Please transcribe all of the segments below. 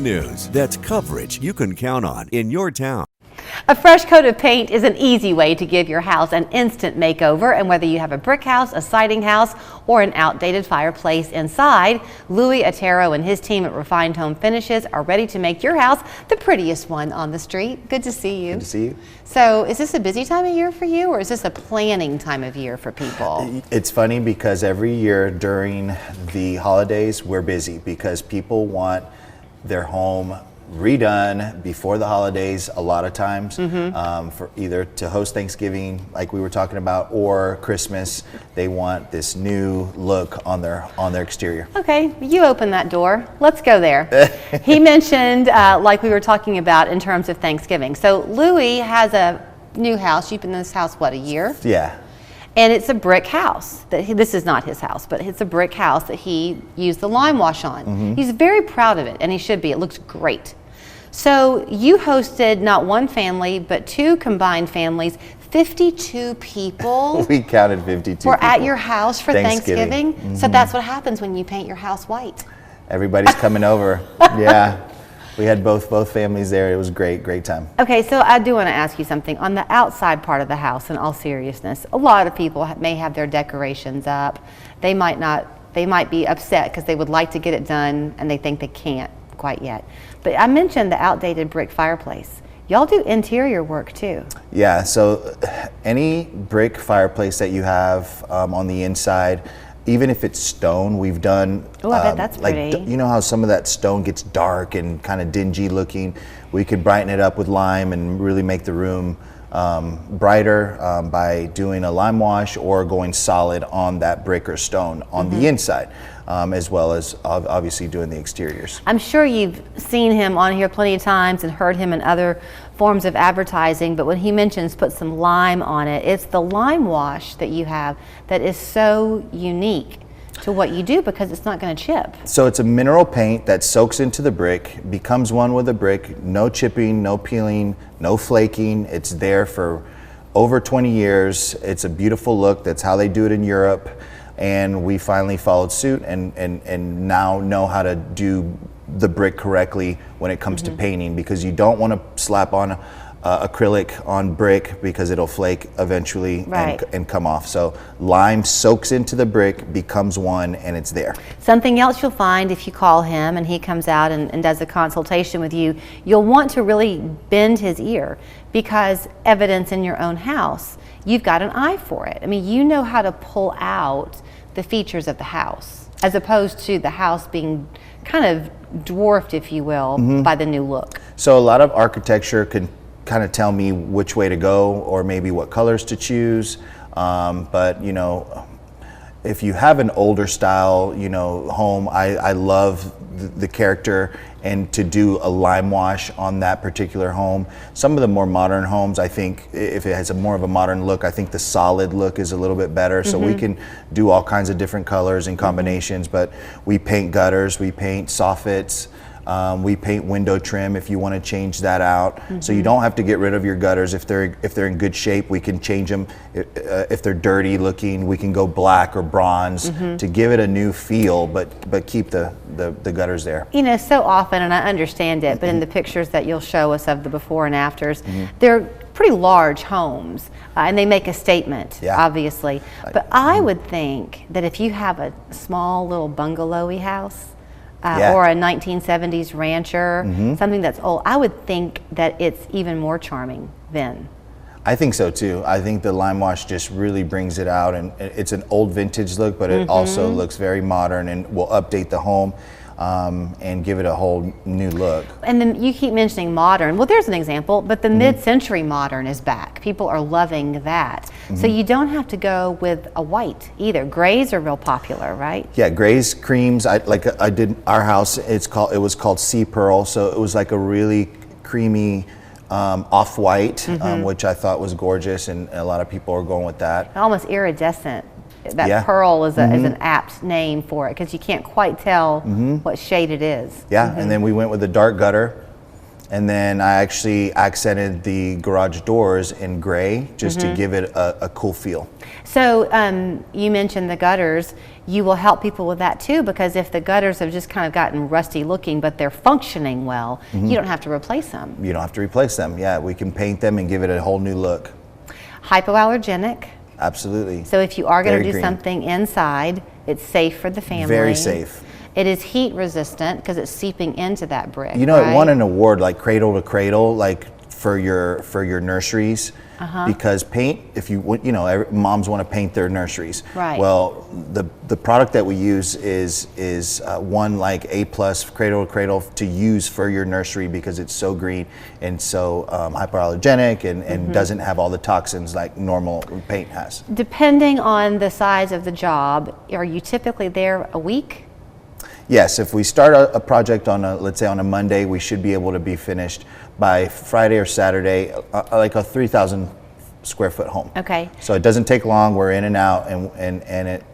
News. That's coverage you can count on in your town. A fresh coat of paint is an easy way to give your house an instant makeover, and whether you have a brick house, a siding house, or an outdated fireplace inside, Louis Otero and his team at Refined Home Finishes are ready to make your house the prettiest one on the street. Good to see you. Good to see you. So is this a busy time of year for you, or is this a planning time of year for people? It's funny because every year during the holidays we're busy because people want their home redone before the holidays a lot of times, for either to host Thanksgiving like we were talking about or Christmas. They want this new look on their exterior. Okay, you open that door. Let's go there. He mentioned like we were talking about in terms of Thanksgiving. So Louis has a new house. You've been in this house what, a year? Yeah. And it's a brick house. This is not his house, but it's a brick house that he used the limewash on. He's very proud of it, and he should be. It looks great. So you hosted not one family, but two combined families, 52 people. We counted 52 were people at your house for Thanksgiving. So that's what happens when you paint your house white. Everybody's coming over. Yeah. We had both families there. It was great time. Okay, so I do want to ask you something. On the outside part of the house, in all seriousness, a lot of people may have their decorations up. They might be upset because they would like to get it done and they think they can't quite yet. But I mentioned the outdated brick fireplace. Y'all do interior work too. Yeah, so any brick fireplace that you have on the inside, even if it's stone, we've done. Oh, I bet that's pretty. You know how some of that stone gets dark and kind of dingy looking? We could brighten it up with lime and really make the room brighter by doing a lime wash or going solid on that brick or stone on the inside, as well as obviously doing the exteriors. I'm sure you've seen him on here plenty of times and heard him in other forms of advertising, but when he mentions put some lime on it, it's the lime wash that you have that is so unique to what you do because it's not going to chip. So it's a mineral paint that soaks into the brick, becomes one with the brick, no chipping, no peeling, no flaking. It's there for over 20 years. It's a beautiful look. That's how they do it in Europe. And we finally followed suit and now know how to do the brick correctly when it comes to painting, because you don't want to slap on acrylic on brick because it'll flake eventually and come off. So lime soaks into the brick, becomes one, and it's there. Something else you'll find if you call him and he comes out and does a consultation with you, you'll want to really bend his ear, because evidence in your own house, you've got an eye for it. I mean, you know how to pull out the features of the house, as opposed to the house being kind of dwarfed, if you will, by the new look. So a lot of architecture can kind of tell me which way to go or maybe what colors to choose. But you know, if you have an older style, you know, home, I love the character, and to do a lime wash on that particular home. Some of the more modern homes, I think if it has a more of a modern look, I think the solid look is a little bit better. So we can do all kinds of different colors and combinations, but we paint gutters, we paint soffits, we paint window trim if you want to change that out. So you don't have to get rid of your gutters. If they're in good shape, we can change them. If they're dirty looking, we can go black or bronze to give it a new feel, but keep the gutters there. You know, so often, and I understand it, but in the pictures that you'll show us of the before and afters, they're pretty large homes, and they make a statement, obviously. But I would think that if you have a small little bungalowy house, or a 1970s rancher, something that's old, I would think that it's even more charming then. I think so too. I think the lime wash just really brings it out, and it's an old vintage look, but it also looks very modern and will update the home and give it a whole new look. And then you keep mentioning modern. Well, there's an example, but the mid-century modern is back. People are loving that. So you don't have to go with a white either. Grays are real popular, right? Yeah, grays, creams. I did our house. It was called Sea Pearl, so it was like a really creamy off-white, which I thought was gorgeous, and a lot of people are going with that. Almost iridescent. That pearl is an apt name for it, because you can't quite tell what shade it is. Yeah, and then we went with a dark gutter, And then I actually accented the garage doors in gray just to give it a cool feel. So you mentioned the gutters. You will help people with that too, because if the gutters have just kind of gotten rusty looking, but they're functioning well, you don't have to replace them. You don't have to replace them. Yeah, we can paint them and give it a whole new look. Hypoallergenic. Absolutely. So if you are going to do green. something inside, it's safe for the family. Very safe. It is heat resistant because it's seeping into that brick. You know, right? it won an award like Cradle to Cradle, like for your nurseries, because paint. If you know, moms want to paint their nurseries. Right. Well, the product that we use is one like A+ Cradle to Cradle to use for your nursery because it's so green and so hypoallergenic and doesn't have all the toxins like normal paint has. Depending on the size of the job, are you typically there a week? Yes, if we start a project on let's say on a Monday, we should be able to be finished by Friday or Saturday, like a 3,000 square foot home. Okay. So it doesn't take long. We're in and out, and it,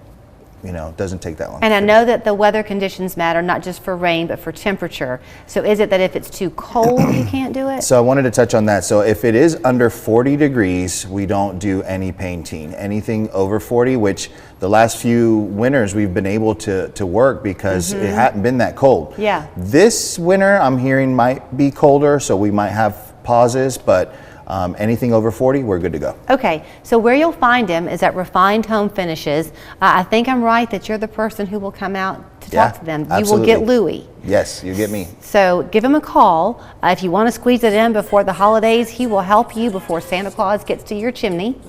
you know, doesn't take that long. And I know that the weather conditions matter, not just for rain, but for temperature. So is it that if it's too cold, you can't do it? So I wanted to touch on that. So if it is under 40 degrees, we don't do any painting. Anything over 40, which the last few winters we've been able to work because it hadn't been that cold. Yeah. This winter I'm hearing might be colder, so we might have pauses, but anything over 40, we're good to go. Okay, so where you'll find him is at Refined Home Finishes. I think I'm right that you're the person who will come out to talk to them. You will absolutely. get Louie. Yes, you get me. So give him a call. If you want to squeeze it in before the holidays, he will help you before Santa Claus gets to your chimney.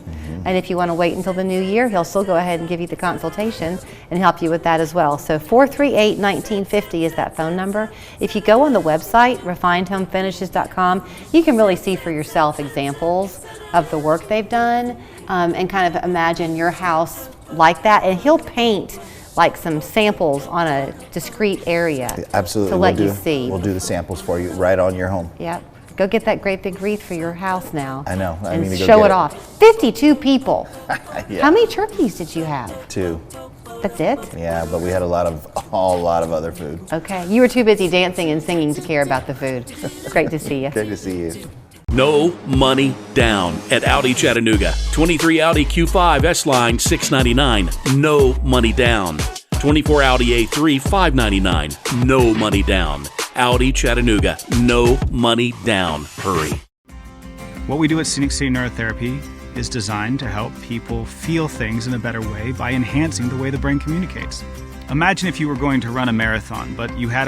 And if you want to wait until the new year, he'll still go ahead and give you the consultation and help you with that as well. So 438-1950 is that phone number. If you go on the website, refinedhomefinishes.com, you can really see for yourself examples of the work they've done and kind of imagine your house like that. And he'll paint like some samples on a discrete area. Absolutely. To let you see. We'll do the samples for you right on your home. Yep. Go get that great big wreath for your house now. I know. I and need to go show get it off. 52 people. Yeah. How many turkeys did you have? 2. That's it? Yeah, but we had a lot of other food. Okay. You were too busy dancing and singing to care about the food. Great to see you. Great to see you. No money down at Audi Chattanooga. 23 Audi Q5 S-Line $699. No money down. 24 Audi A3 $599. No money down. Audi Chattanooga. No money down. Hurry. What we do at Scenic City Neurotherapy is designed to help people feel things in a better way by enhancing the way the brain communicates. Imagine if you were going to run a marathon, but you had